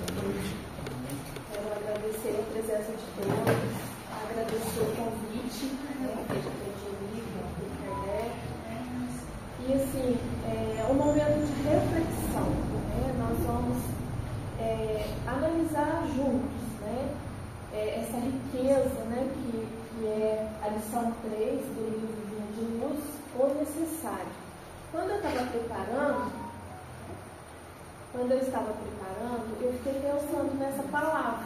Quero agradecer a presença de todos, agradecer o convite, que a gente do Kardec. E assim, é um momento de reflexão. Nós vamos analisar juntos, essa riqueza, que é a lição 3 do livro de Luz, o necessário. Quando eu estava preparando, eu fiquei pensando nessa palavra,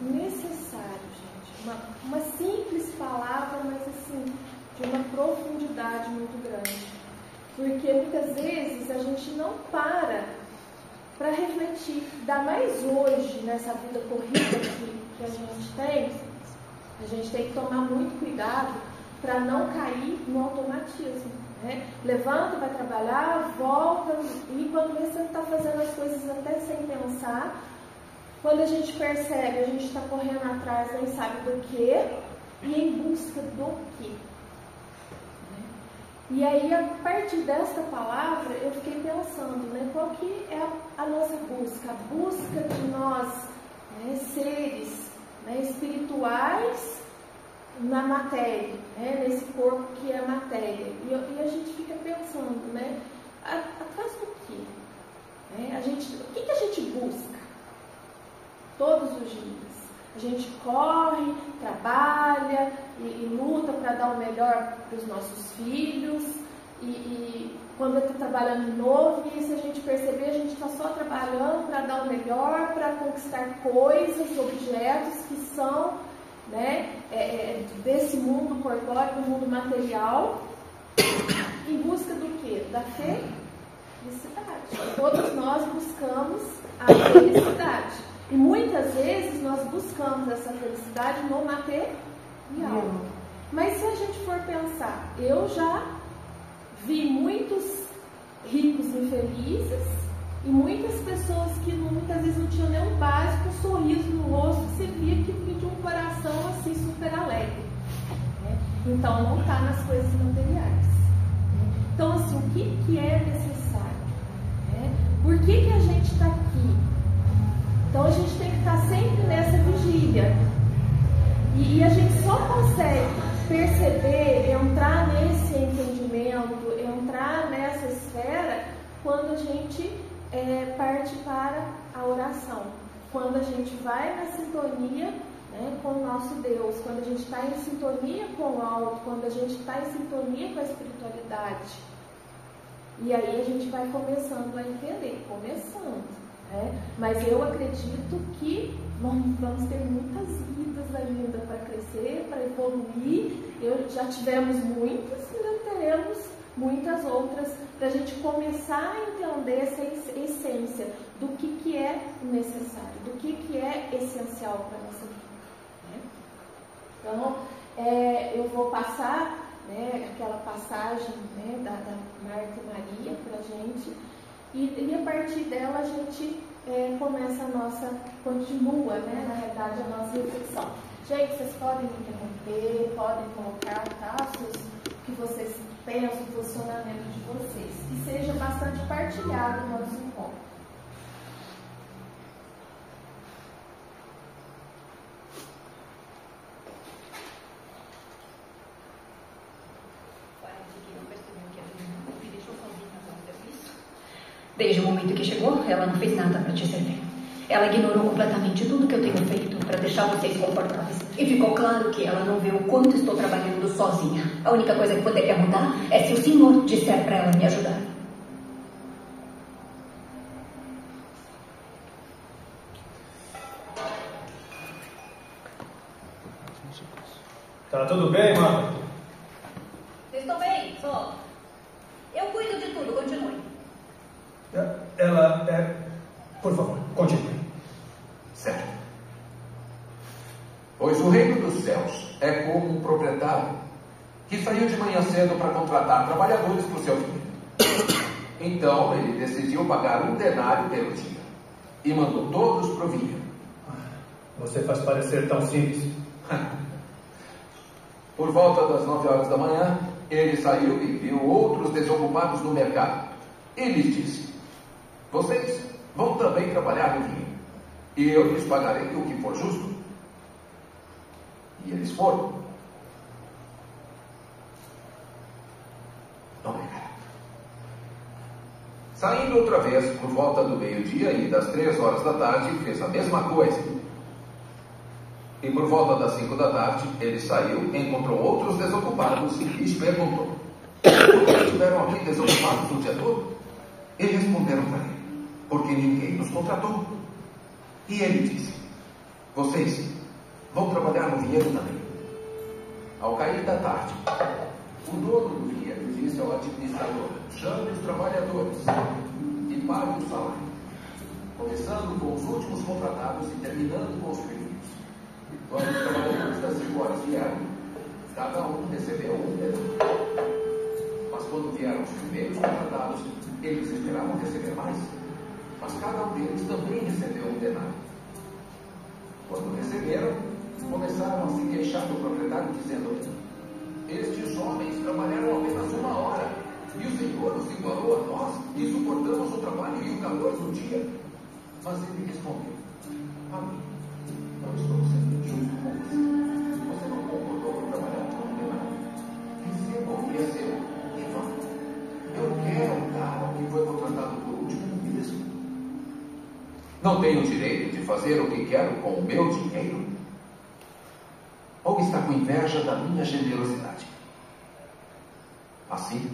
necessário, gente. Uma simples palavra, mas assim, de uma profundidade muito grande. Porque muitas vezes a gente não para refletir, ainda mais hoje, nessa vida corrida que a gente tem que tomar muito cuidado para não cair no automatismo. Levanta, vai trabalhar, volta, e quando você está fazendo as coisas até sem pensar, quando a gente percebe, a gente está correndo atrás, nem sabe do que, e em busca do que. E aí, a partir desta palavra, eu fiquei pensando, qual que é a nossa busca? A busca de nós, seres espirituais na matéria, nesse corpo que é a matéria. E a gente fica pensando, atrás do quê? O que a gente busca todos os dias? A gente corre, trabalha e luta para dar o melhor para os nossos filhos. E quando está trabalhando de novo, e se a gente perceber, a gente está só trabalhando para dar o melhor, para conquistar coisas, objetos que são desse mundo corpóreo, do mundo material, em busca do quê? Da felicidade. Todos nós buscamos a felicidade. E muitas vezes nós buscamos essa felicidade no material. Mas se a gente for pensar, eu já vi muitos ricos infelizes e muitas pessoas que muitas vezes não tinham nem um básico, um sorriso no rosto, que você via que de um coração assim super alegre. Então não está nas coisas materiais. Então assim, o que é necessário? Por que a gente está aqui? Então a gente tem que estar sempre nessa vigília. E a gente só consegue perceber, entrar nesse entendimento, entrar nessa esfera, quando a gente parte para a oração. Quando a gente vai na sintonia com o nosso Deus, quando a gente está em sintonia com o alto, quando a gente está em sintonia com a espiritualidade. E aí a gente vai começando a entender, mas eu acredito que vamos ter muitas vidas ainda para crescer, para evoluir. Já tivemos muitas e ainda teremos muitas outras, para a gente começar a entender essa essência do que é necessário, do que é essencial para a nossa vida. Então, eu vou passar aquela passagem da Marta e Maria para a gente, e a partir dela a gente continua, na realidade, a nossa reflexão. Gente, vocês podem me interromper, podem colocar o que vocês pensam, o posicionamento de vocês, que seja bastante partilhado no nosso encontro. Desde o momento que chegou, ela não fez nada para te servir. Ela ignorou completamente tudo que eu tenho feito para deixar vocês confortáveis. E ficou claro que ela não vê o quanto estou trabalhando sozinha. A única coisa que poderia mudar é se o senhor disser para ela me ajudar. Tá tudo bem, mano? Estou bem, só. Eu cuido de tudo, continue. Ela é... Por favor, continue. Certo. Pois o reino dos céus é como um proprietário que saiu de manhã cedo para contratar trabalhadores para o seu filho. Então ele decidiu pagar 1 denário pelo dia e mandou todos para o vinho. Você faz parecer tão simples. Por volta das 9 horas da manhã, ele saiu e viu outros desocupados no mercado. E lhes disse: vocês vão também trabalhar no vinho. e eu lhes pagarei o que for justo. E eles foram. Obrigado. Saindo outra vez, por volta do meio-dia e das 3 horas da tarde, fez a mesma coisa. E por volta das 5 da tarde, ele saiu, encontrou outros desocupados e lhes perguntou: por que estiveram aqui desocupados o dia todo? E responderam para ele: porque ninguém nos contratou. E ele disse: vocês vão trabalhar no vinhedo também. Ao cair da tarde, o dono do vinhedo disse ao administrador: chame os trabalhadores e pague o salário, começando com os últimos contratados e terminando com os primeiros. Quando os trabalhadores das 5 horas vieram, cada um recebeu um denário. Mas quando vieram os primeiros contratados, eles esperavam receber mais. Mas cada um deles também recebeu um denário. Quando receberam, começaram a se queixar do proprietário, dizendo: estes homens trabalharam apenas 1 hora, e o Senhor os igualou a nós, e suportamos o trabalho e o calor do dia. Mas ele respondeu: a mim, não estou sendo injusto com você. Você não concordou com trabalhar por um denário. Receba o que é seu e vá. Eu quero dar ao que foi contratado por último mesmo. Não tenho o direito de fazer o que quero com o meu dinheiro? Ou está com inveja da minha generosidade? Assim,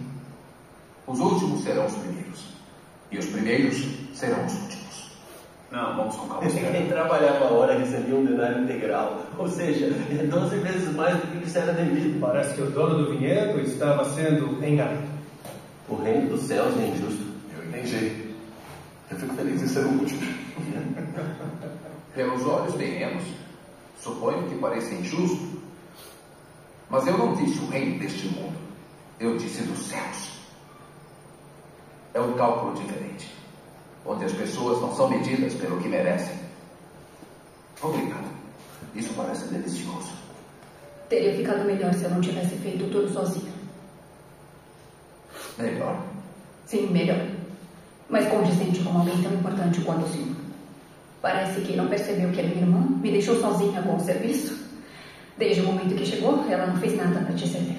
os últimos serão os primeiros, e os primeiros serão os últimos. Não, vamos com calma. Quem trabalhava 1 hora recebia um denário integral, ou seja, é 12 vezes mais do que lhes era devido. Parece que o dono do vinhedo estava sendo enganado. O reino dos céus é injusto. Eu entendi. Eu fico feliz em ser o último. Pelos olhos terrenos, suponho que pareça injusto, mas eu não disse o reino deste mundo, eu disse dos céus. É um cálculo diferente, onde as pessoas não são medidas pelo que merecem. Obrigado. Isso parece delicioso. Teria ficado melhor se eu não tivesse feito tudo sozinha. Melhor? Sim, melhor. Mas condizente com alguém tão importante quanto o senhor. Parece que não percebeu que era minha irmã, me deixou sozinha com o serviço. Desde o momento que chegou, ela não fez nada para te servir.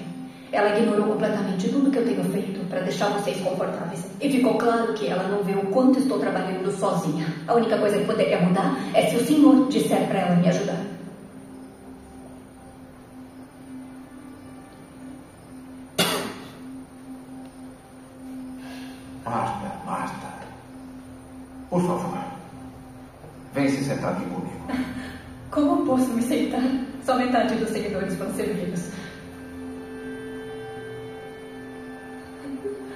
Ela ignorou completamente tudo que eu tenho feito para deixar vocês confortáveis. E ficou claro que ela não vê o quanto estou trabalhando sozinha. A única coisa que poderia mudar é se o senhor disser para ela me ajudar. Marta, por favor, vem se sentar aqui comigo. Como posso me sentar? Só metade dos seguidores foram servidos.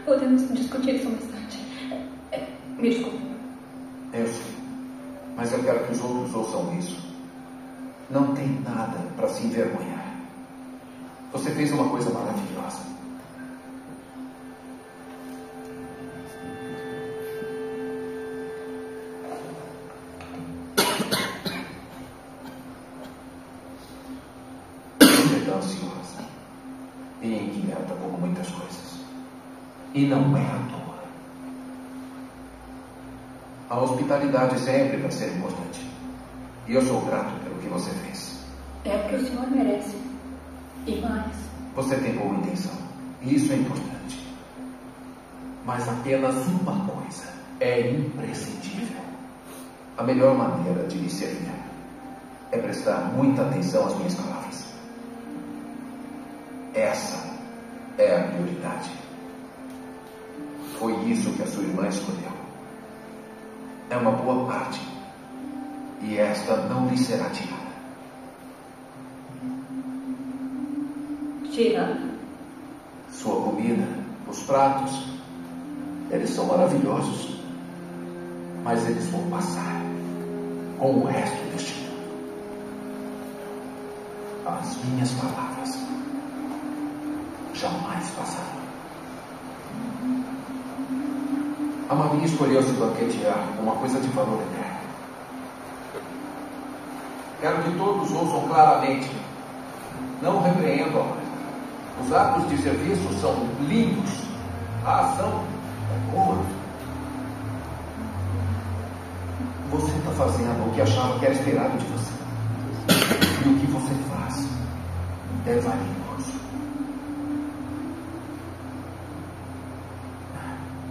Podemos discutir isso mais tarde. Me desculpe. Eu sei, mas eu quero que os outros ouçam isso. Não tem nada para se envergonhar. Você fez uma coisa maravilhosa. Ansiosa e inquieta como muitas coisas, e não é à toa. A hospitalidade sempre vai ser importante, e eu sou grato pelo que você fez. É o que o senhor merece, e mais. Você tem boa intenção, e isso é importante, mas apenas uma coisa é imprescindível. A melhor maneira de me servir é prestar muita atenção às minhas palavras. Essa é a prioridade. Foi isso que a sua irmã escolheu. É uma boa parte, e esta não lhe será tirada. Tirada? Sua comida, os pratos, eles são maravilhosos, mas eles vão passar com o resto deste mundo. As minhas palavras jamais passarão. A Maria escolheu se banquetear com uma coisa de valor eterno. Quero que todos ouçam claramente. Não repreendo a mãe. Os atos de serviço são lindos. A ação é boa. Você está fazendo o que achava que era esperado de você. E o que você faz é valioso.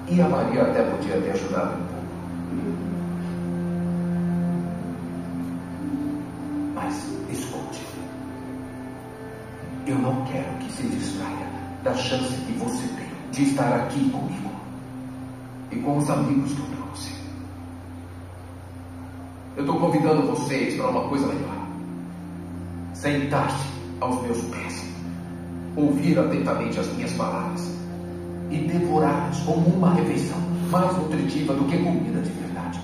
E a Maria até podia ter ajudado um pouco. Mas escute. Eu não quero que se distraia da chance que você tem de estar aqui comigo e com os amigos que eu trouxe. Eu estou convidando vocês para uma coisa melhor. Sentar-se aos meus pés, ouvir atentamente as minhas palavras e devorá-las como uma refeição mais nutritiva do que comida de verdade.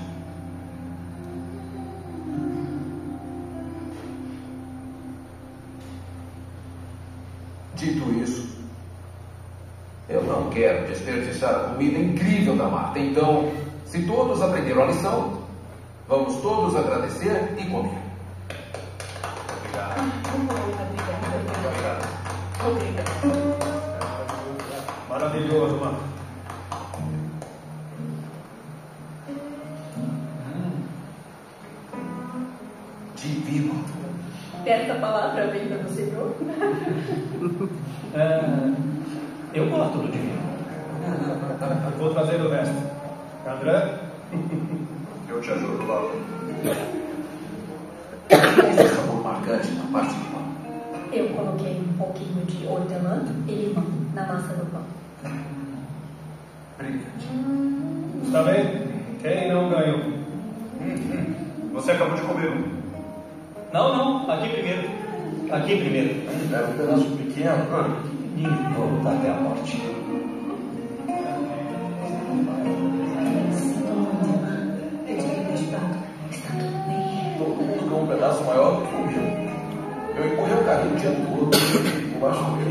Dito isso, eu não quero desperdiçar a comida incrível da Marta. Então, se todos aprenderam a lição, vamos todos agradecer e comer. Obrigada. Maravilhoso, mano. Divino. Essa palavra vem para você, não? Eu gosto do divino. Vou trazer o resto. André? Eu te ajudo, Laura. Esse sabor marcante na parte de pão. Eu coloquei um pouquinho de hortelã e limão na massa do pão. Brilhante. Está bem? Quem não ganhou? Você acabou de comer um. Não, aqui primeiro. Aqui primeiro. Era um pedaço pequeno. Pequenininho, vou lutar até a morte. Eu tive que ajudar. Está tudo bem. Todo mundo ganhou um pedaço maior do que o meu. Eu empurrei o carrinho o dia todo. Eu acho que...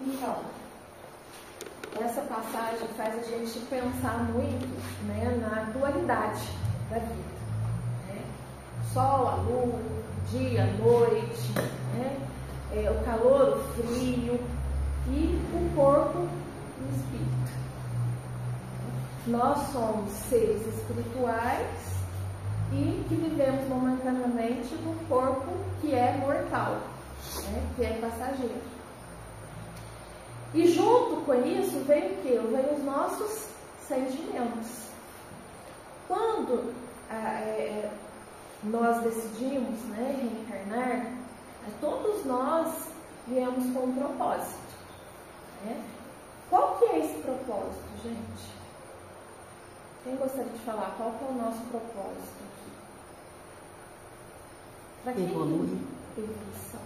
Então, essa passagem faz a gente pensar muito, né, na dualidade da vida. Né? Sol, a lua, dia, a noite, né? O calor, o frio e o corpo e o espírito. Nós somos seres espirituais e que vivemos momentaneamente num corpo que é mortal, né? Que é passageiro. E junto com isso vem o quê? Vem os nossos sentimentos. Quando nós decidimos, né, reencarnar, todos nós viemos com um propósito. Né? Qual que é esse propósito, gente? Quem gostaria de falar? Qual que é o nosso propósito aqui? Para quem? Evolução.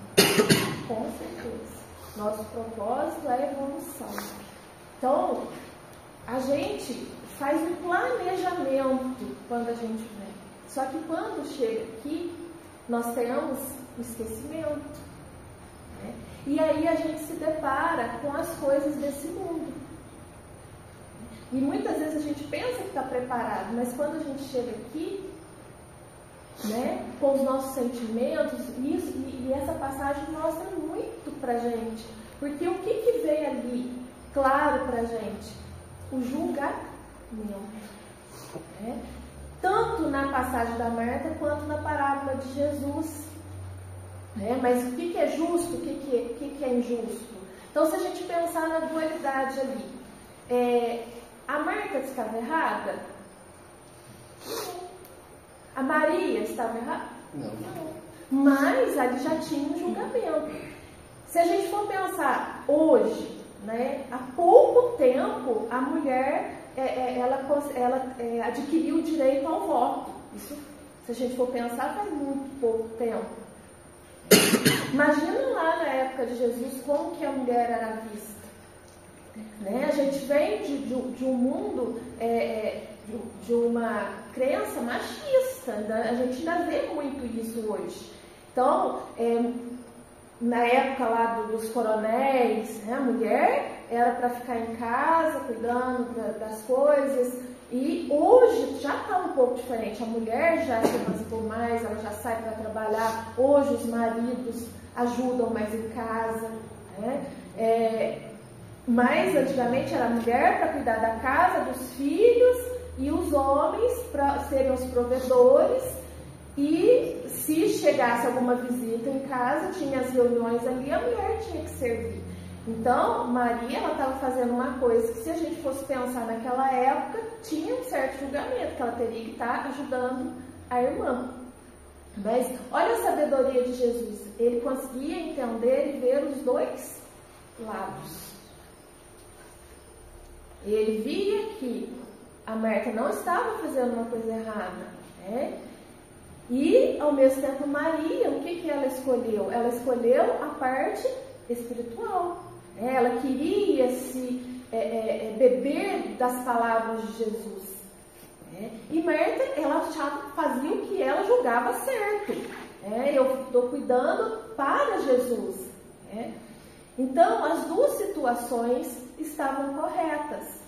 Com certeza. Nosso propósito é a evolução. Então, a gente faz um planejamento quando a gente vem. Só que quando chega aqui, nós temos o esquecimento. Né? E aí a gente se depara com as coisas desse mundo. E muitas vezes a gente pensa que está preparado, mas quando a gente chega aqui, né, com os nossos sentimentos, e essa passagem mostra muito pra gente, porque o que veio ali claro pra gente? O julgamento, né? Tanto na passagem da Marta quanto na parábola de Jesus, né? Mas o que é justo, o que é injusto? Então, se a gente pensar na dualidade ali, a Marta estava errada? Não. A Maria estava errada? Não. Mas ali já tinha um julgamento. Se a gente for pensar hoje, né, há pouco tempo a mulher ela adquiriu o direito ao voto. Isso, se a gente for pensar, faz muito pouco tempo. Imagina lá na época de Jesus como que a mulher era vista. Né? A gente vem de um mundo, de uma crença machista, né? A gente ainda vê muito isso hoje. Então, na época lá dos coronéis, né, a mulher era para ficar em casa, cuidando das coisas, e hoje já está um pouco diferente. A mulher já se emancipou mais, ela já sai para trabalhar, hoje os maridos ajudam mais em casa, né? Mas antigamente era a mulher para cuidar da casa, dos filhos, e os homens para serem os provedores. E se chegasse alguma visita em casa, tinha as reuniões ali, a mulher tinha que servir. Então, Maria, ela estava fazendo uma coisa que, se a gente fosse pensar naquela época, tinha um certo julgamento, que ela teria que estar ajudando a irmã. Mas olha a sabedoria de Jesus. Ele conseguia entender e ver os dois lados. Ele via que a Marta não estava fazendo uma coisa errada, né? E, ao mesmo tempo, Maria, o que ela escolheu? Ela escolheu a parte espiritual. Ela queria se beber das palavras de Jesus. E Marta, ela fazia o que ela julgava certo. Eu estou cuidando para Jesus. Então, as duas situações estavam corretas.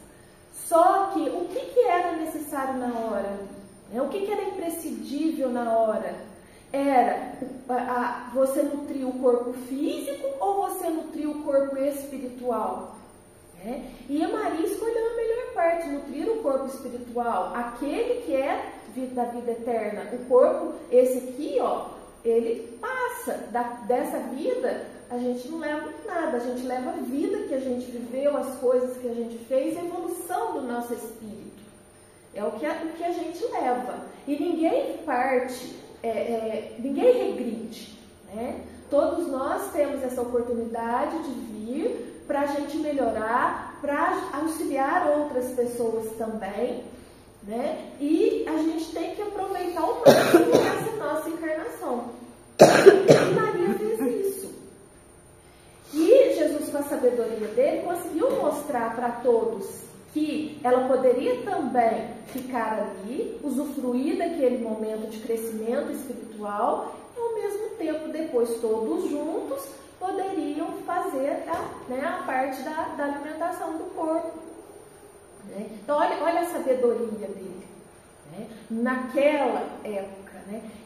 Só que o que era necessário na hora? O que era imprescindível na hora? Era você nutrir o corpo físico ou você nutrir o corpo espiritual? E a Maria escolheu a melhor parte, nutrir o corpo espiritual, aquele que é da vida eterna. O corpo, esse aqui, ó, ele passa. Dessa vida, a gente não leva nada, a gente leva a vida que a gente viveu, as coisas que a gente fez, a evolução do nosso espírito. É o que a gente leva. E ninguém parte, ninguém regride, né? Todos nós temos essa oportunidade de vir para a gente melhorar, para auxiliar outras pessoas também, né? E a gente tem que aproveitar o máximo dessa nossa encarnação. E Maria fez isso. E Jesus, com a sabedoria dele, conseguiu mostrar para todos que ela poderia também ficar ali, usufruir daquele momento de crescimento espiritual, e ao mesmo tempo, depois, todos juntos, poderiam fazer a parte da alimentação do corpo. Então, olha a sabedoria dele. Naquela época.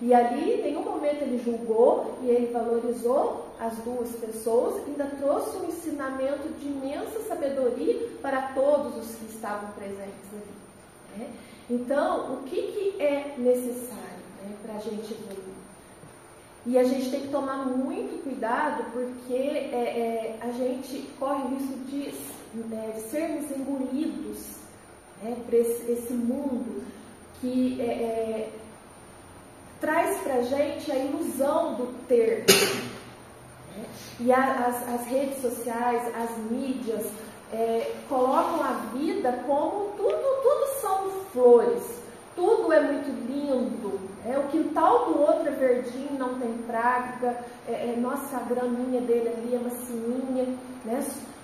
E ali, em nenhum momento ele julgou e ele valorizou as duas pessoas, ainda trouxe um ensinamento de imensa sabedoria para todos os que estavam presentes ali. Então, o que é necessário para a gente evoluir? E a gente tem que tomar muito cuidado, porque a gente corre o risco de sermos engolidos por esse mundo que traz para a gente a ilusão do ter. E as redes sociais, as mídias, colocam a vida como tudo são flores, tudo é muito lindo, o quintal do outro é verdinho, não tem praga, nossa, a graminha dele ali é macinha,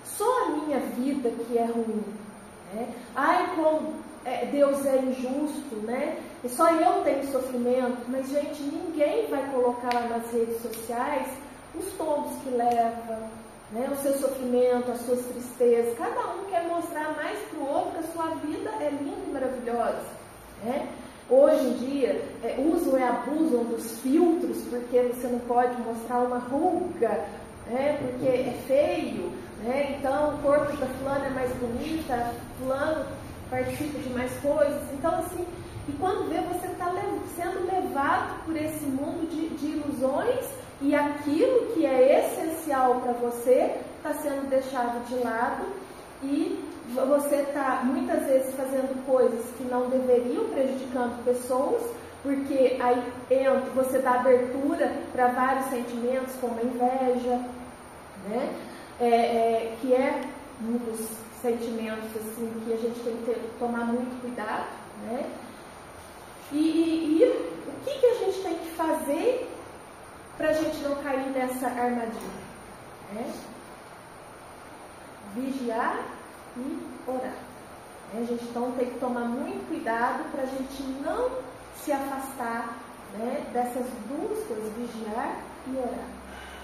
só a minha vida que é ruim. Ai, como Deus é injusto, e só eu tenho sofrimento. Mas, gente, ninguém vai colocar lá nas redes sociais os tombos que leva, o seu sofrimento, as suas tristezas. Cada um quer mostrar mais para o outro que a sua vida é linda e maravilhosa. Hoje em dia, usam e abusam dos filtros, porque você não pode mostrar uma ruga, porque é feio, então o corpo da fulana é mais bonita, fulano participa de mais coisas. Então, assim, e quando vê, você está sendo levado por esse mundo de ilusões, e aquilo que é essencial para você está sendo deixado de lado, e você está muitas vezes fazendo coisas que não deveriam, prejudicando pessoas, porque aí você dá abertura para vários sentimentos, como a inveja, que é um dos sentimentos assim, que a gente tem que tomar muito cuidado. E o que a gente tem que fazer para a gente não cair nessa armadilha? Vigiar e orar. A gente então tem que tomar muito cuidado para a gente não se afastar dessas duas coisas, vigiar e orar,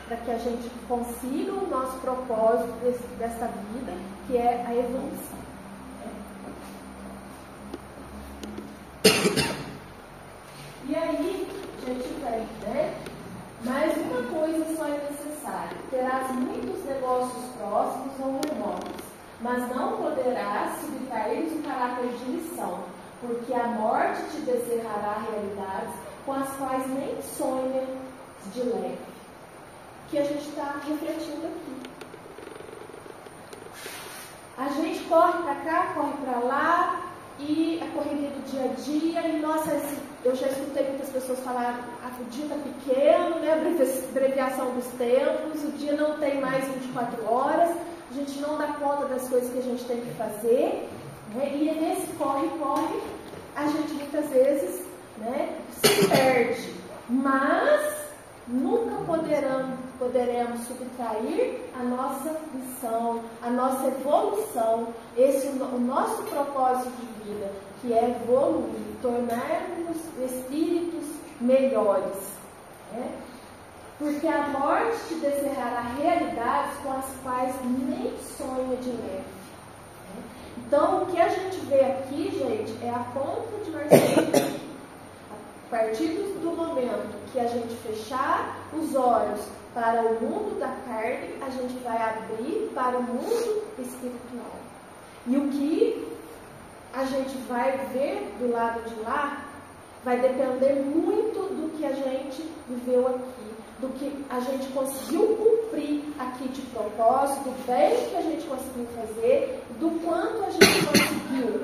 para que a gente consiga o nosso propósito dessa vida, que é a evolução. E aí, a gente vem, mas uma coisa só é necessária: terás muitos negócios próximos ou remotos, mas não poderás subtrair o caráter de lição, porque a morte te descerrará realidades com as quais nem sonha de leve. Que a gente está refletindo aqui. A gente corre para cá, corre para lá, e a correria do dia a dia, e nossa, eu já escutei muitas pessoas falar, o dia está pequeno, né? Abreviação dos tempos, o dia não tem mais 24 horas, a gente não dá conta das coisas que a gente tem que fazer, né? E nesse corre, a gente muitas vezes, né, se perde, mas nunca poderemos subtrair a nossa missão, a nossa evolução, o nosso propósito de vida, que é evoluir, tornarmos espíritos melhores. Né? Porque a morte te descerrará realidades com as quais nem sonha de leve. Né? Então, o que a gente vê aqui, gente, é a ponta de martelo. A partir do momento que a gente fechar os olhos para o mundo da carne, a gente vai abrir para o mundo espiritual. E o que a gente vai ver do lado de lá vai depender muito do que a gente viveu aqui, do que a gente conseguiu cumprir aqui de propósito, do bem que a gente conseguiu fazer, do quanto a gente conseguiu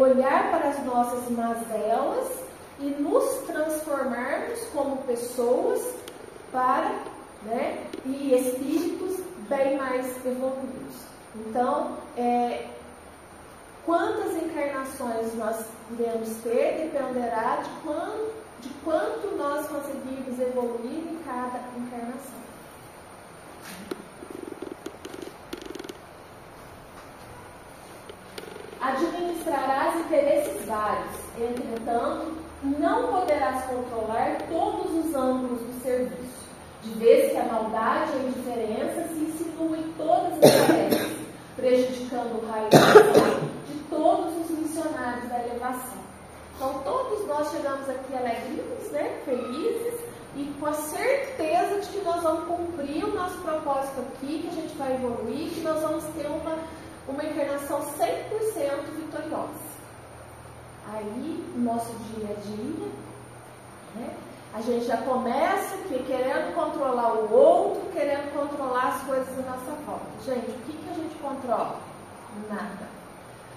olhar para as nossas mazelas e nos transformarmos como pessoas e espíritos bem mais evoluídos. Então, quantas encarnações nós iremos ter dependerá de quanto nós conseguirmos evoluir em cada encarnação. Administrarás interesses vários, entretanto, não poderás controlar todos os ângulos do serviço, de vez que a maldade e a indiferença se insinuam em todas as tarefas, prejudicando o raio de todos os missionários da elevação. Então, todos nós chegamos aqui alegres, né, felizes, e com a certeza de que nós vamos cumprir o nosso propósito aqui, que a gente vai evoluir, que nós vamos ter uma encarnação 100% vitoriosa. Aí, no nosso dia a dia, né, a gente já começa querendo controlar o outro, querendo controlar as coisas da nossa volta. Gente, o que a gente controla? Nada.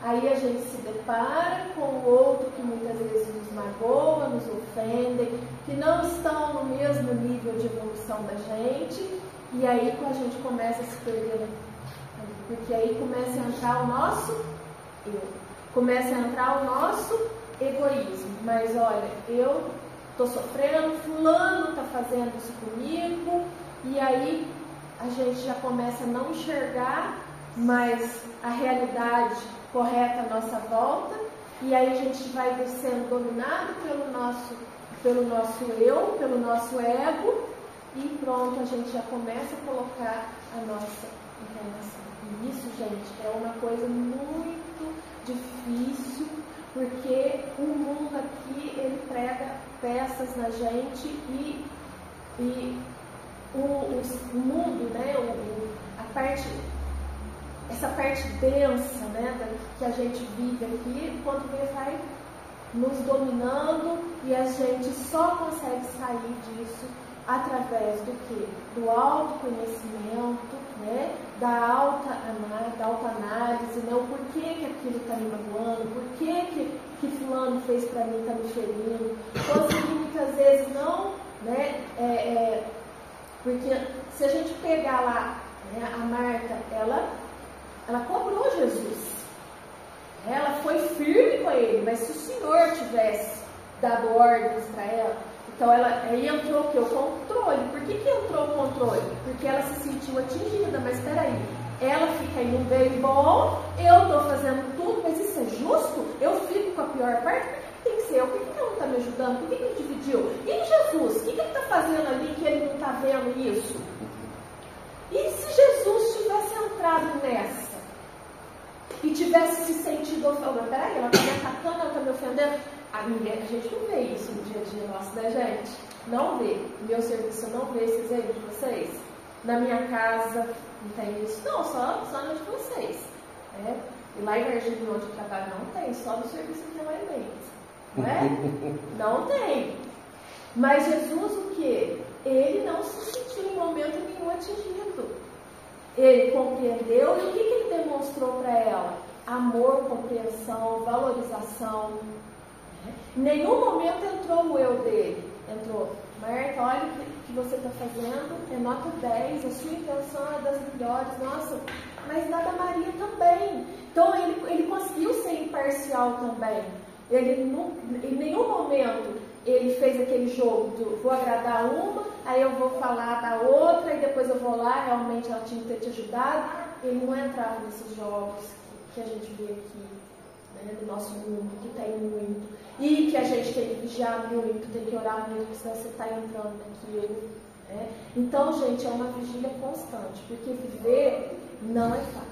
Aí a gente se depara com o outro que muitas vezes nos magoa, nos ofende, que não estão no mesmo nível de evolução da gente, e aí a gente começa a se perder, porque aí começa a entrar o nosso eu, começa a entrar o nosso egoísmo. Mas olha, eu estou sofrendo, fulano está fazendo isso comigo, e aí a gente já começa a não enxergar mais a realidade correta à nossa volta, e aí a gente vai sendo dominado pelo nosso eu, pelo nosso ego, e pronto, a gente já começa a colocar a nossa encarnação. E isso, gente, é uma coisa muito difícil, porque o mundo aqui, ele prega peças na gente, e o mundo, né, essa parte densa, né, que a gente vive aqui, quando vai nos dominando, e a gente só consegue sair disso através do quê? Do autoconhecimento, né, da autoanálise, né, o porquê que aquilo está me magoando, porquê que fulano fez para mim, está me ferindo. Conseguir muitas vezes não, né, porque se a gente pegar lá, né, a Marta, ela cobrou Jesus. Ela foi firme com ele, mas se o Senhor tivesse dado ordens para ela, então aí entrou o quê? O controle. Por que entrou o controle? Porque ela se sentiu atingida, mas espera aí, ela fica aí num bem bom, eu estou fazendo tudo, mas isso é justo? Eu fico com a pior parte? Por que tem que ser eu? Por que ela não está me ajudando? Por que ele dividiu? E Jesus? O que ele está fazendo ali que ele não está vendo isso? E se Jesus tivesse entrado nessa? E tivesse se sentido ofendido? Peraí, ela está me atacando, ela está me ofendendo? A gente não vê isso no dia a dia nosso, né, gente? Não vê. No meu serviço eu não vejo esses aí de vocês. Na minha casa não tem isso. Não, só no de vocês. E lá em Varginha, onde eu trabalho, não tem, só no serviço de alimentos. Não é? Não tem. Mas Jesus, o quê? Ele não se sentiu em momento nenhum atingido. Ele compreendeu e o que ele demonstrou para ela? Amor, compreensão, valorização. Em nenhum momento entrou o eu dele. Entrou, Marta, olha o que você está fazendo, é nota 10, a sua intenção é das melhores, nossa, mas nada Maria também. Então ele conseguiu ser imparcial também. Ele em nenhum momento ele fez aquele jogo do vou agradar uma, aí eu vou falar da outra, e depois eu vou lá, realmente ela tinha que ter te ajudado. Ele não entrava nesses jogos que a gente vê aqui, né, do nosso mundo, que tem muito, e que a gente tem que vigiar muito, tem que orar muito, porque senão você está entrando naquilo. Né? Então, gente, é uma vigília constante, porque viver não é fácil.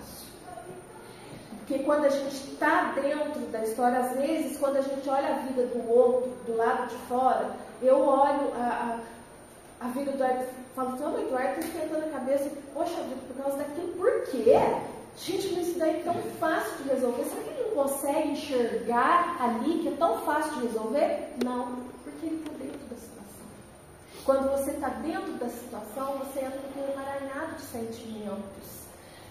Porque quando a gente está dentro da história, às vezes, quando a gente olha a vida do outro, do lado de fora, eu olho a vida do Eduardo e falo, o Eduardo está esquentando a cabeça, poxa vida, por causa daquilo, por quê? Gente, mas isso daí é tão fácil de resolver. Será que ele não consegue enxergar ali que é tão fácil de resolver? Não, porque ele está dentro da situação. Quando você está dentro da situação, você entra num emaranhado de sentimentos,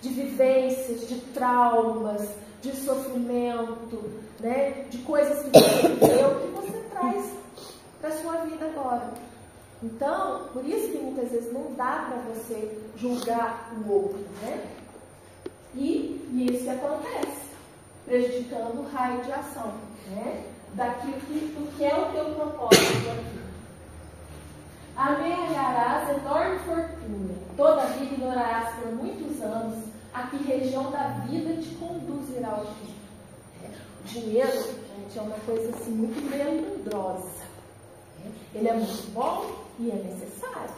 de vivências, de traumas, de sofrimento, né? De coisas que você viveu, que você traz para a sua vida agora. Então, por isso que muitas vezes não dá para você julgar o outro, né? E isso que acontece, prejudicando o raio de ação, né? Daquilo que é o teu propósito aqui. Amealharás enorme fortuna, todavia ignorarás por muitos anos a que região da vida te conduzirá ao fim. O dinheiro, gente, é uma coisa assim muito melindrosa. Ele é muito bom e é necessário.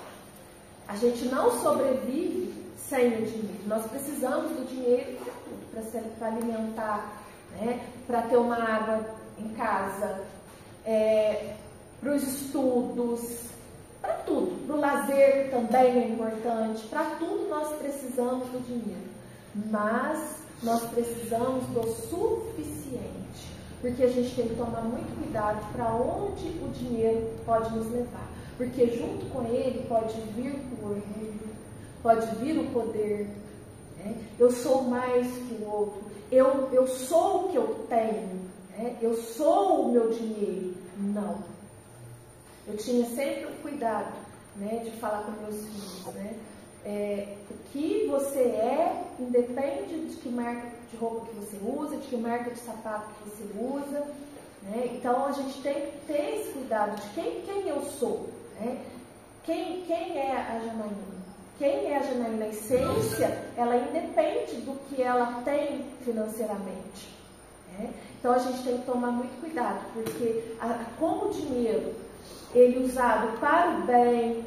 A gente não sobrevive sem o dinheiro. Nós precisamos do dinheiro para alimentar, né? Para ter uma água em casa, para os estudos, para tudo. Para o lazer também é importante. Para tudo nós precisamos do dinheiro. Mas nós precisamos do suficiente. Porque a gente tem que tomar muito cuidado para onde o dinheiro pode nos levar. Porque junto com ele pode vir o orgulho, pode vir o poder. Né? Eu sou mais que o outro. Eu sou o que eu tenho. Né? Eu sou o meu dinheiro. Não. Eu tinha sempre o cuidado, né, de falar com meus filhos. Né? O que você é independe de que marca de roupa que você usa, de que marca de sapato que você usa. Né? Então a gente tem que ter esse cuidado de quem eu sou. Né? Quem é a Janaína? Quem é a Janaína? A essência, ela independe do que ela tem financeiramente. Né? Então a gente tem que tomar muito cuidado, porque como o dinheiro, ele usado para o bem,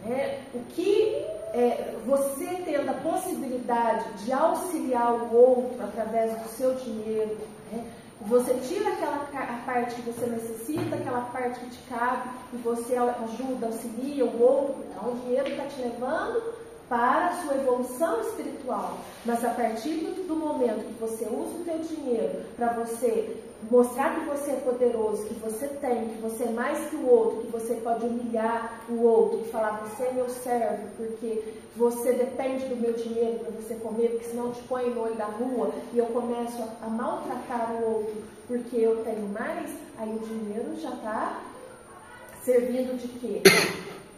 né? O que você tendo a possibilidade de auxiliar o outro através do seu dinheiro, né? Você tira a parte que você necessita, aquela parte que te cabe, e você ajuda, auxilia o outro. Então, o dinheiro está te levando para a sua evolução espiritual. Mas a partir do momento que você usa o teu dinheiro para você mostrar que você é poderoso, que você tem, que você é mais que o outro, que você pode humilhar o outro, que falar, você é meu servo, porque você depende do meu dinheiro para você comer, porque senão eu te ponho no olho da rua e eu começo a maltratar o outro porque eu tenho mais, aí o dinheiro já está servindo de quê?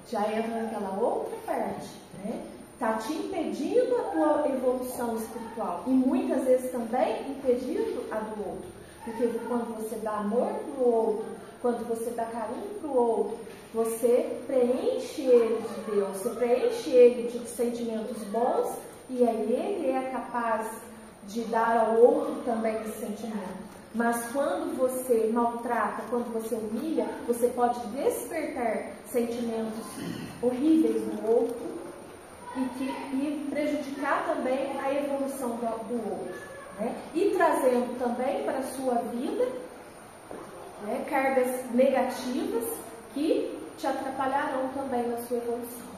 Já entra naquela outra parte, né? Está te impedindo a tua evolução espiritual e muitas vezes também impedindo a do outro. Porque quando você dá amor para o outro, quando você dá carinho para o outro, você preenche ele de Deus, você preenche ele de sentimentos bons e aí ele é capaz de dar ao outro também esse sentimento. Mas quando você maltrata, quando você humilha, você pode despertar sentimentos horríveis no outro e prejudicar também a evolução do outro. Né? E trazendo também para a sua vida, né, cargas negativas que te atrapalharão também na sua evolução.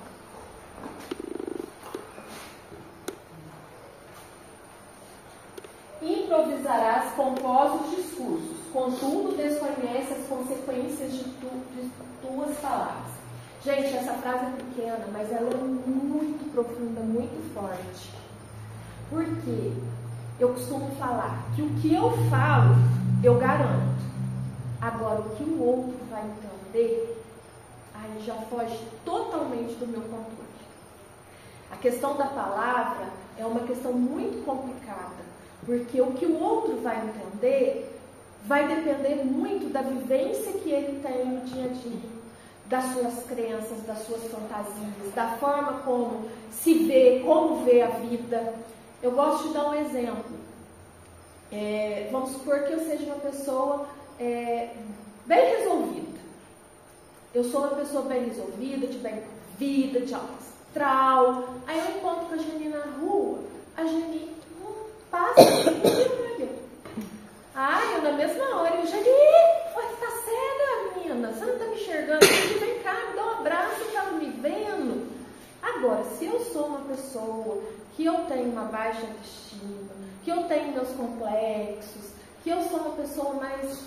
improvisarás pomposos discursos, contudo desconhece as consequências de tuas palavras. Gente, essa frase é pequena, mas ela é muito profunda, muito forte. Por quê? Eu costumo falar que o que eu falo, eu garanto. Agora, o que o outro vai entender, aí já foge totalmente do meu controle. A questão da palavra é uma questão muito complicada, porque o que o outro vai entender vai depender muito da vivência que ele tem no dia a dia, das suas crenças, das suas fantasias, da forma como se vê, como vê a vida. Eu gosto de dar um exemplo. Vamos supor que eu seja uma pessoa bem resolvida. Eu sou uma pessoa bem resolvida, de bem vida, de alto astral. Aí eu encontro com a Geni na rua, a Geni não passa e olha. Eu na mesma hora, eu Geni, você tá cega, menina? Você não tá me enxergando? Vem cá, me dá um abraço, tá me vendo? Agora, se eu sou uma pessoa que eu tenho uma baixa autoestima, que eu tenho meus complexos, que eu sou uma pessoa mais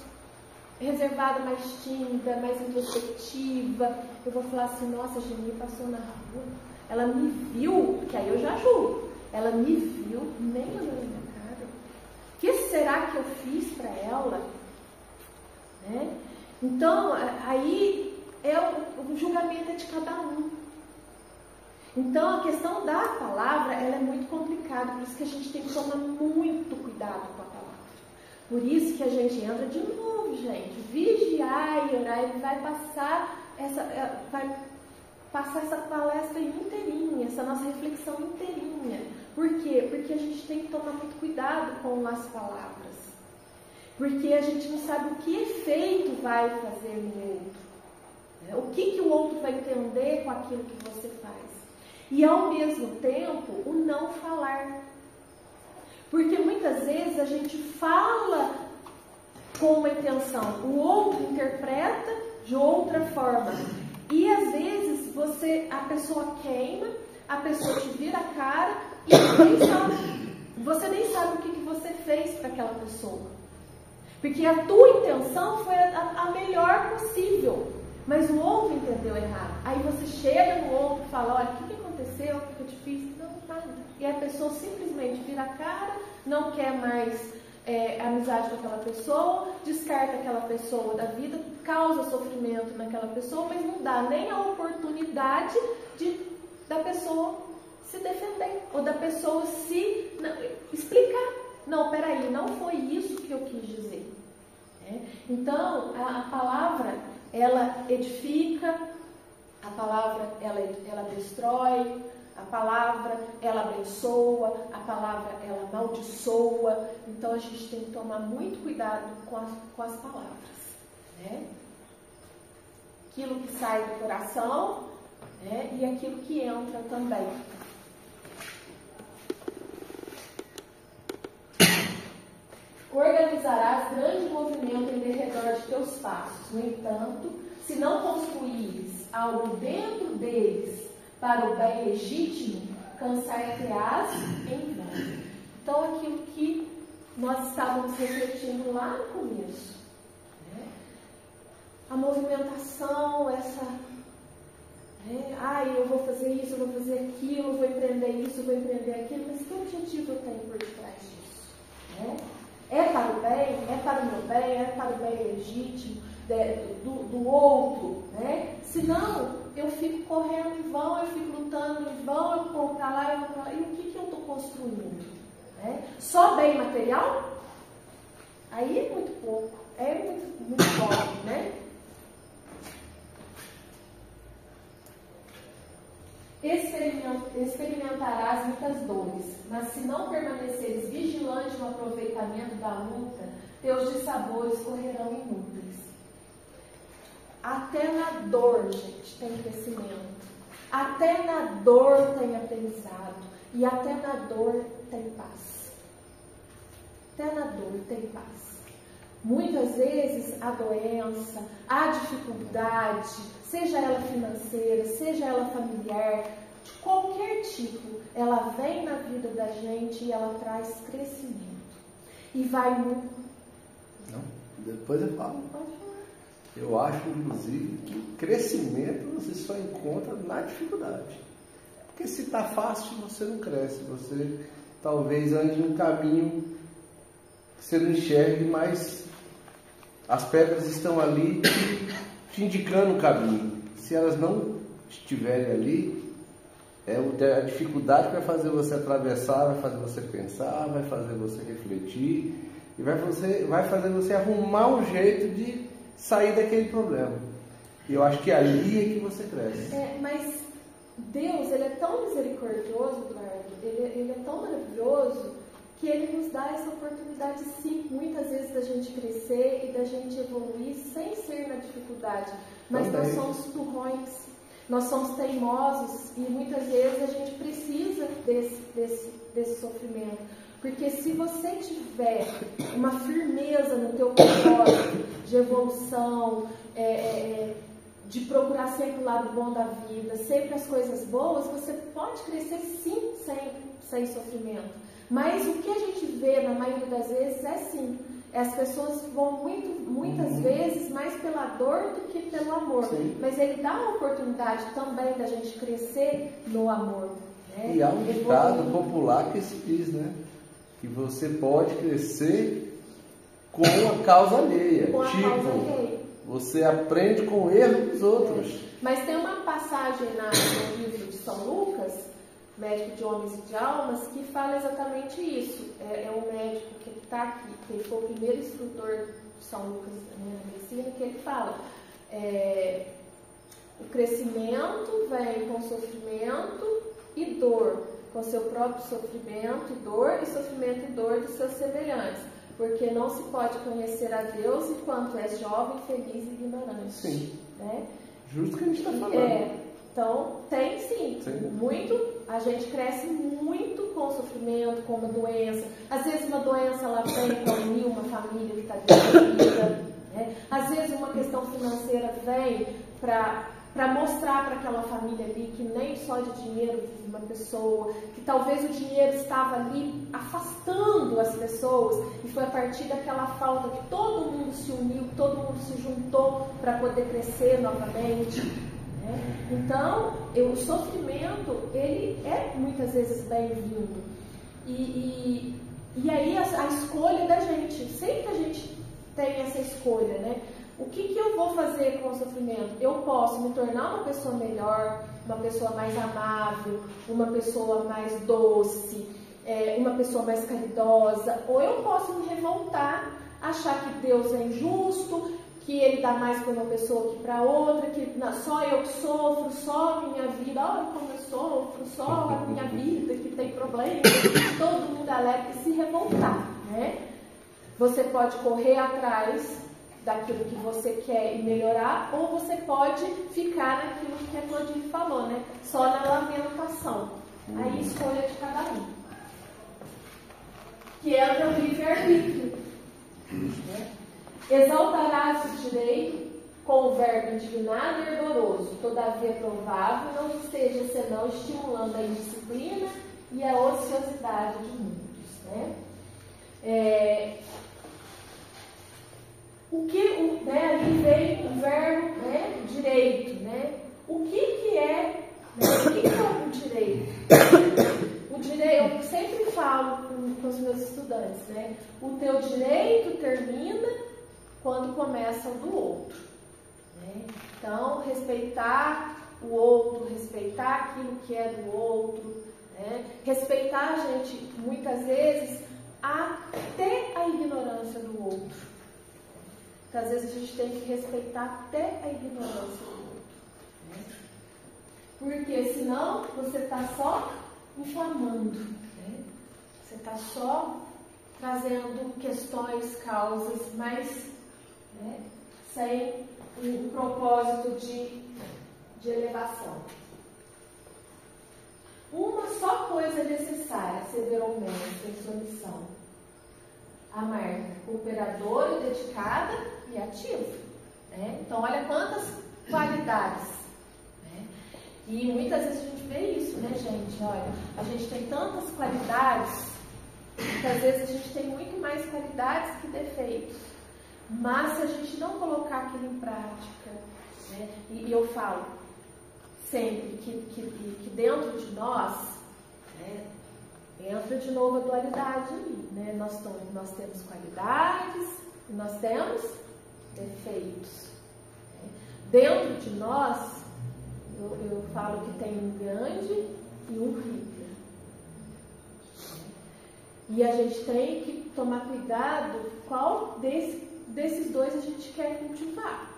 reservada, mais tímida, mais introspectiva, eu vou falar assim, nossa, a Geni passou na rua, ela me viu, que aí eu já julgo, ela me viu, nem olhou na minha cara. O que será que eu fiz para ela? Né? Então, aí o julgamento é de cada um. Então, a questão da palavra, ela é muito complicada, por isso que a gente tem que tomar muito cuidado com a palavra. Por isso que a gente entra de novo, gente, vigiar e orar, ele vai passar essa palestra inteirinha, essa nossa reflexão inteirinha. Por quê? Porque a gente tem que tomar muito cuidado com as palavras. Porque a gente não sabe o que efeito vai fazer no outro. O que o outro vai entender com aquilo que você faz. E ao mesmo tempo, o não falar. Porque muitas vezes a gente fala com uma intenção, o outro interpreta de outra forma. E às vezes a pessoa queima, a pessoa te vira a cara e você nem sabe o que você fez para aquela pessoa. Porque a tua intenção foi a melhor possível, mas o outro entendeu errado. Aí você chega no outro e fala, olha, o que aconteceu? O que eu te fiz? Não, nada. E a pessoa simplesmente vira a cara, não quer mais amizade com aquela pessoa, descarta aquela pessoa da vida, causa sofrimento naquela pessoa, mas não dá nem a oportunidade da pessoa se defender, ou da pessoa explicar. Não, peraí, não foi isso que eu quis dizer. Então, a palavra, ela edifica, a palavra, ela destrói, a palavra, ela abençoa, a palavra, ela amaldiçoa. Então, a gente tem que tomar muito cuidado com as palavras. Né? Aquilo que sai do coração, né? E aquilo que entra também. Organizarás grande movimento em derredor de teus passos. No entanto, se não construires algo dentro deles para o bem legítimo, cansar-te-ás em vão. Então, aquilo que nós estávamos refletindo lá no começo, né? A movimentação, eu vou fazer isso, eu vou fazer aquilo, eu vou empreender isso, eu vou empreender aquilo, mas que objetivo eu tenho por detrás disso? Né? É para o bem? É para o meu bem? É para o bem legítimo do outro? Né? Se não, eu fico correndo em vão, eu fico lutando em vão, eu vou para lá, eu vou para lá. E o que eu estou construindo? Né? Só bem material? Aí é muito pouco. É muito pobre, né? Experimentarás muitas dores, mas se não permaneceres vigilante no aproveitamento da luta, teus dissabores correrão inúteis. Até na dor, gente, tem crescimento. Até na dor tem aprendizado. E até na dor tem paz. Até na dor tem paz. Muitas vezes a doença, a dificuldade, seja ela financeira, seja ela familiar, de qualquer tipo, ela vem na vida da gente e ela traz crescimento. e vai muito. Não, depois eu falo. Pode falar. Eu acho, inclusive, que crescimento você só encontra na dificuldade. Porque se está fácil, você não cresce. Você talvez ande num caminho que você não enxergue, mas as pedras estão ali te indicando o caminho. Se elas não estiverem ali, a dificuldade vai fazer você atravessar, vai fazer você pensar, vai fazer você refletir e vai fazer você arrumar um jeito de sair daquele problema. E eu acho que ali é que você cresce. Mas Deus, Ele é tão misericordioso, Eduardo, ele é tão maravilhoso, que Ele nos dá essa oportunidade, sim, muitas vezes da gente crescer e da gente evoluir sem ser na dificuldade. Mas Também. nós somos turrões, nós somos teimosos e muitas vezes a gente precisa desse sofrimento. Porque se você tiver uma firmeza no teu propósito de evolução, de procurar sempre o lado bom da vida, sempre as coisas boas, você pode crescer sim sem sofrimento. Mas o que a gente vê na maioria das vezes é sim, as pessoas vão muitas vezes mais pela dor do que pelo amor. Sim. Mas ele dá a oportunidade também da gente crescer no amor. Né? E há um ditado popular que se diz, né? Que você pode crescer com a causa alheia. Com a causa alheia. Você aprende com o erro dos outros. Mas tem uma passagem no livro de São Lucas, Médico de Homens e de Almas, que fala exatamente isso. É um médico que está aqui, que ele foi o primeiro instrutor de São Lucas na medicina, que ele fala: o crescimento vem com sofrimento e dor, com seu próprio sofrimento e dor, e sofrimento e dor dos seus semelhantes. Porque não se pode conhecer a Deus enquanto é jovem, feliz e ignorante. Sim. Né? Justo que a gente está falando. Então, tem sim. Muito, a gente cresce muito com sofrimento, com uma doença. Às vezes uma doença ela vem para unir uma família que está destruída. Né? Às vezes uma questão financeira vem para mostrar para aquela família ali que nem só de dinheiro vive uma pessoa, que talvez o dinheiro estava ali afastando as pessoas, e foi a partir daquela falta que todo mundo se uniu, todo mundo se juntou para poder crescer novamente. Né? Então, o sofrimento, ele é muitas vezes bem-vindo. E aí a escolha da gente, sempre a gente tem essa escolha, né? O que eu vou fazer com o sofrimento? Eu posso me tornar uma pessoa melhor, uma pessoa mais amável, uma pessoa mais doce, uma pessoa mais caridosa, ou eu posso me revoltar, achar que Deus é injusto, que Ele dá mais para uma pessoa que para outra, que só eu que sofro, só a minha vida, olha como eu sofro, só a minha vida que tem problema, todo mundo alegre e se revoltar, né? Você pode correr atrás daquilo que você quer e melhorar, ou você pode ficar naquilo que a Claudine falou, né? Só na lamentação. Aí escolha de cada um. Que é o teu livre-arbítrio. Né? Exaltarás o direito com o verbo indignado e ardoroso, todavia provável, não esteja senão estimulando a indisciplina e a ociosidade de muitos. Né? Ali vem o verbo, né, direito, né? O que é o direito? O direito, eu sempre falo com os meus estudantes, né? O teu direito termina quando começa o do outro. Né? Então, respeitar o outro, respeitar aquilo que é do outro, né? Respeitar a gente, muitas vezes, até a ignorância do outro. Porque às vezes a gente tem que respeitar até a ignorância do outro. Né? Porque senão você está só inflamando. Né? Você está só trazendo questões, causas, mas né, sem um propósito de elevação. Uma só coisa é necessária, severamente, em sua missão. Amar, cooperadora, dedicada e ativa. Né? Então, olha quantas qualidades. Né? E muitas vezes a gente vê isso, né, gente? Olha, a gente tem tantas qualidades, Porque às vezes a gente tem muito mais qualidades que defeitos. Mas se a gente não colocar aquilo em prática, né? E eu falo sempre que dentro de nós, né, entra de novo a dualidade ali, né? Nós temos qualidades e nós temos defeitos. Né? Dentro de nós, eu falo que tem um grande e um rico. E a gente tem que tomar cuidado qual desses dois a gente quer cultivar.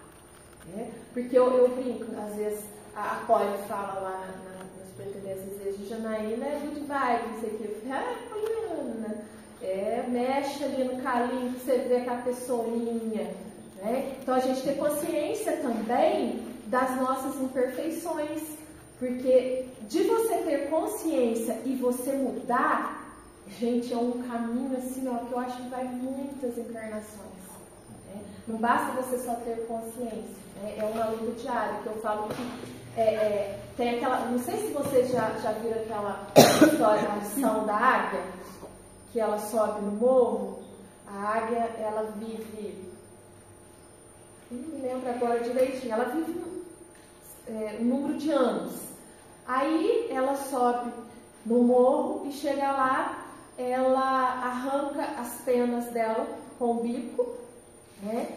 Né? Porque eu brinco, às vezes a Polly fala lá nas pretendências, às vezes, Janaína é good vibe, não sei o que. Poliana, mexe ali no calinho que você vê aquela pessoinha. Né? Então a gente tem consciência também das nossas imperfeições. Porque de você ter consciência e você mudar, gente, é um caminho assim, ó, que eu acho que vai muitas encarnações. Né? Não basta você só ter consciência. Né? É uma luta diária, que eu falo que tem aquela... Não sei se vocês já viram aquela história, a lição da águia, que ela sobe no morro. A águia, ela vive... Não me lembro agora direitinho. Ela vive um número de anos. Aí ela sobe no morro e chega lá, ela arranca as penas dela com o bico, né?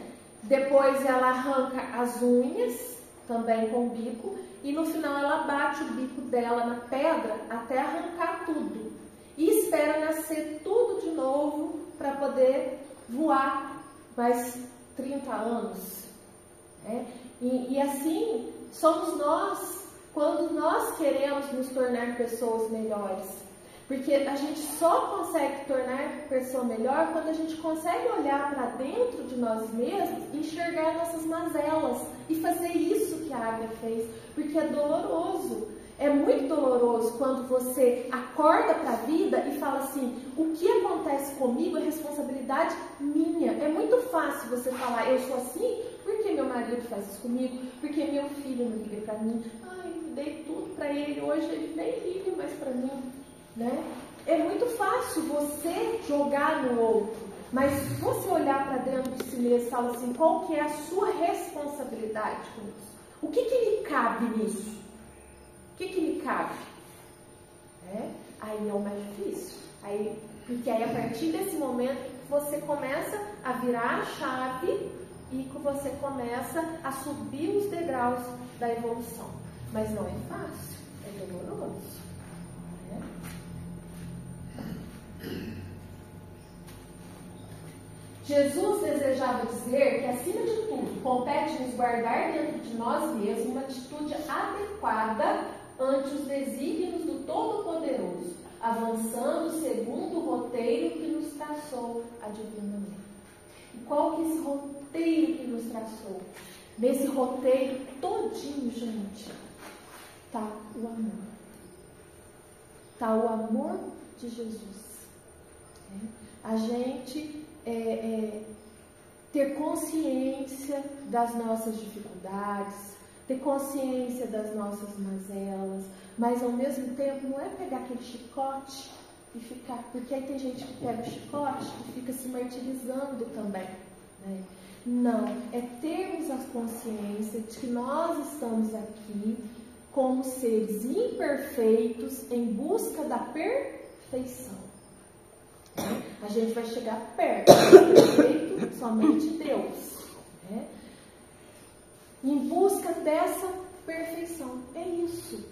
Depois ela arranca as unhas também com o bico e no final ela bate o bico dela na pedra até arrancar tudo e espera nascer tudo de novo para poder voar mais 30 anos. Né? E assim somos nós quando nós queremos nos tornar pessoas melhores. Porque a gente só consegue tornar pessoa melhor quando a gente consegue olhar para dentro de nós mesmos e enxergar nossas mazelas e fazer isso que a águia fez. Porque é doloroso. É muito doloroso quando você acorda para a vida e fala assim, o que acontece comigo é responsabilidade minha. É muito fácil você falar, eu sou assim porque meu marido faz isso comigo, porque meu filho não liga para mim. Ai, dei tudo para ele, hoje ele nem liga mais para mim. Né? É muito fácil você jogar no outro, mas se você olhar para dentro de si mesmo e falar assim, qual que é a sua responsabilidade com isso? O que lhe cabe nisso? O que lhe cabe? Aí é o mais difícil. Porque aí a partir desse momento você começa a virar a chave e você começa a subir os degraus da evolução. Mas não é fácil, é doloroso. Jesus desejava dizer que, acima de tudo, compete-nos guardar dentro de nós mesmos uma atitude adequada ante os desígnios do Todo-Poderoso, avançando segundo o roteiro que nos traçou a Divina Mãe. E qual que é esse roteiro que nos traçou? Nesse roteiro todinho, gente, está o amor. Está o amor de Jesus. A gente ter consciência das nossas dificuldades, ter consciência das nossas mazelas, mas ao mesmo tempo não é pegar aquele chicote e ficar, porque aí tem gente que pega o chicote e fica se martirizando também, né? Não, é termos a consciência de que nós estamos aqui como seres imperfeitos em busca da perfeição. A gente vai chegar perto do perfeito somente Deus, né? Em busca dessa perfeição. É isso.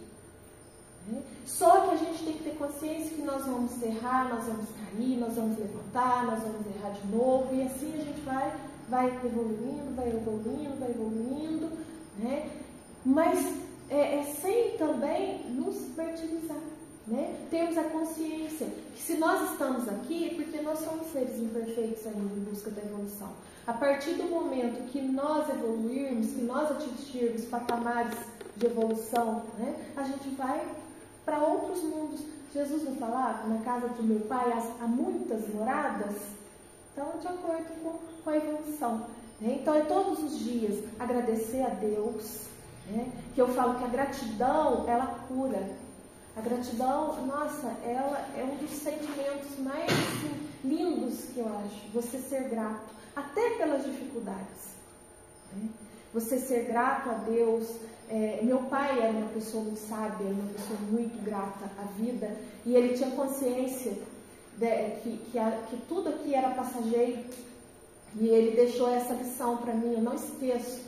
Né? Só que a gente tem que ter consciência que nós vamos errar, nós vamos cair, nós vamos levantar, nós vamos errar de novo, e assim a gente vai evoluindo, né? Mas sem também nos martirizar. Né? Temos a consciência que se nós estamos aqui é porque nós somos seres imperfeitos ainda em busca da evolução. A partir do momento que nós evoluirmos, que nós atingirmos patamares de evolução, né, a gente vai para outros mundos. Jesus não falava, na casa do meu pai há muitas moradas? Então, de acordo com a evolução. Né? Então, é todos os dias agradecer a Deus, né? Que eu falo que a gratidão, ela cura. A gratidão, nossa, ela é um dos sentimentos mais assim, lindos que eu acho. Você ser grato, até pelas dificuldades. Né? Você ser grato a Deus. Meu pai era uma pessoa muito sábia, uma pessoa muito grata à vida, e ele tinha consciência que tudo aqui era passageiro, e ele deixou essa lição para mim. Eu não esqueço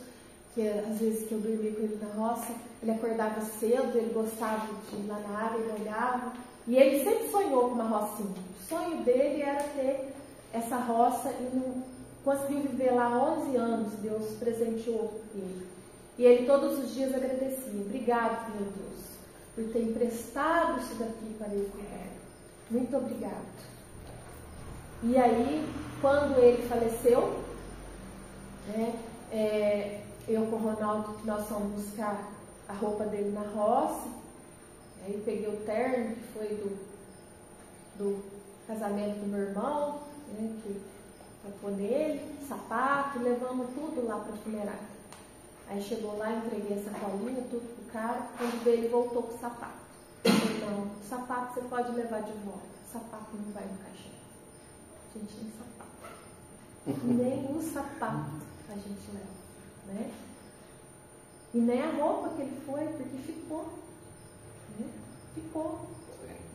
que às vezes que eu dormia com ele na roça, ele acordava cedo, ele gostava de ir lá na área, ele olhava, e ele sempre sonhou com uma rocinha. O sonho dele era ter essa roça e não conseguiu viver lá 11 anos. Deus presenteou ele. E ele todos os dias agradecia. Obrigado, meu Deus, por ter emprestado isso daqui para eu cuidar. Muito obrigado. E aí, quando ele faleceu, né, eu com o Ronaldo, nós fomos buscar a roupa dele na roça. Aí peguei o terno, que foi do casamento do meu irmão, né, para pôr nele, sapato, levamos tudo lá para a funerária. Aí chegou lá, entreguei a sacolinha, tudo pro cara. Quando veio, ele voltou com o sapato. Então, o sapato você pode levar de volta. O sapato não vai no caixão. A gente nem sapato. Nem o sapato a gente leva. Né? E nem a roupa que ele foi, porque ficou. Né? Ficou. O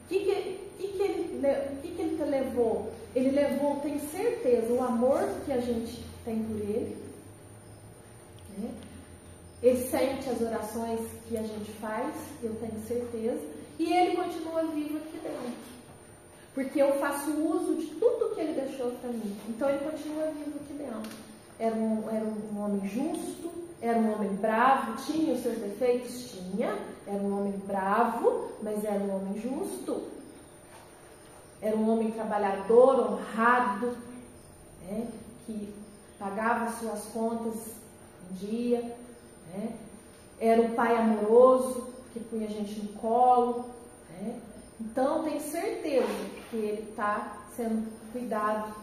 que ele levou? Ele levou, tenho certeza, o amor que a gente tem por ele. Né? Ele sente as orações que a gente faz, eu tenho certeza, e ele continua vivo aqui dentro, porque eu faço uso de tudo que ele deixou para mim. Então ele continua vivo aqui dentro. Era um homem justo, era um homem bravo, tinha os seus defeitos? Tinha. Era um homem bravo, mas era um homem justo. Era um homem trabalhador, honrado, né, que pagava suas contas em dia. Né? Era um pai amoroso, que punha a gente no colo. Né? Então, tenho certeza que ele está sendo cuidado,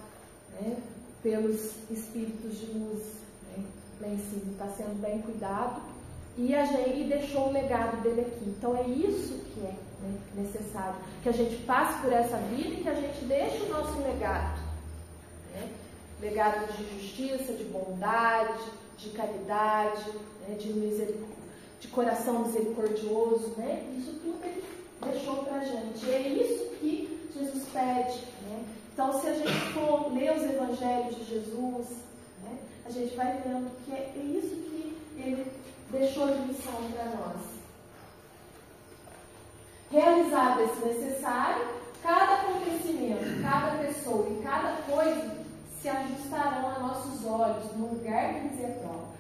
né, pelos espíritos de luz. Né? Lá em cima, está sendo bem cuidado. E deixou o legado dele aqui. Então, é isso que é, né, necessário. Que a gente passe por essa vida e que a gente deixe o nosso legado. Né? Legado de justiça, de bondade, de caridade, né, de coração misericordioso, né? Isso tudo ele deixou para a gente. E é isso que Jesus pede. Né? Então, se a gente for ler os evangelhos de Jesus, né, a gente vai vendo que é isso que ele deixou de lição para nós. Realizado esse necessário, cada acontecimento, cada pessoa e cada coisa se ajustarão a nossos olhos no lugar que lhes é próprio.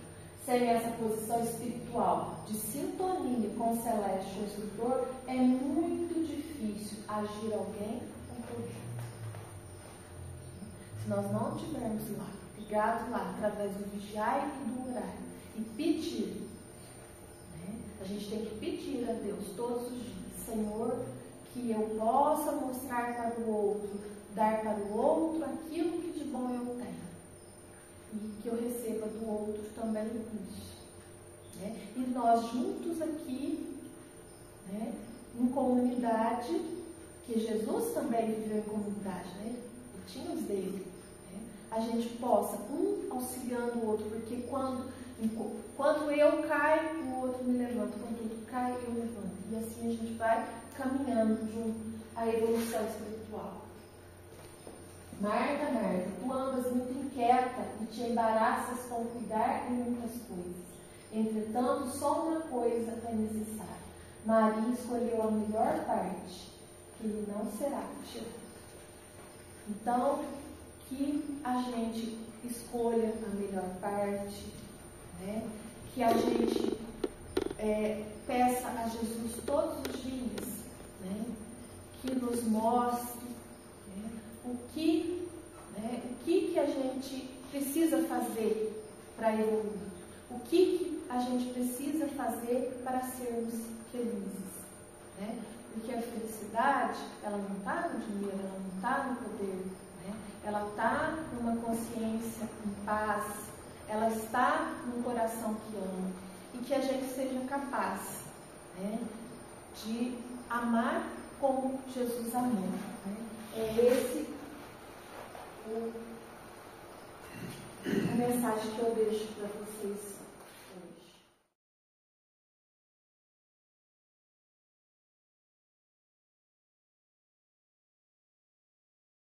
Sem essa posição espiritual de sintonia com o celeste construtor, é muito difícil agir alguém em conjunto. Se nós não estivermos lá, ligados lá, através do vigiar e do orar, e pedir, né? A gente tem que pedir a Deus todos os dias: Senhor, que eu possa mostrar para o outro, dar para o outro aquilo que de bom eu tenho. E que eu receba do outro também isso. Né? E nós juntos aqui, né, em comunidade, que Jesus também viveu em comunidade, né? E tinha os dele. Né? A gente possa, um auxiliando o outro, porque quando eu caio, o outro me levanta. Quando o outro cai, eu levanto. E assim a gente vai caminhando junto à evolução espiritual. Marta, Marta, tu andas muito inquieta e te embaraças com cuidar em muitas coisas. Entretanto, só uma coisa é necessária. Maria escolheu a melhor parte, que lhe não será retirada. Então, que a gente escolha a melhor parte, né? Que a gente peça a Jesus todos os dias, né? Que nos mostre o que a gente precisa fazer para evoluir, o que a gente precisa fazer para sermos felizes, né? Porque a felicidade, ela não está no dinheiro, ela não está no poder, né? Ela está numa consciência em paz, ela está num coração que ama, e que a gente seja capaz, né, de amar como Jesus amou. É esse a mensagem que eu deixo para vocês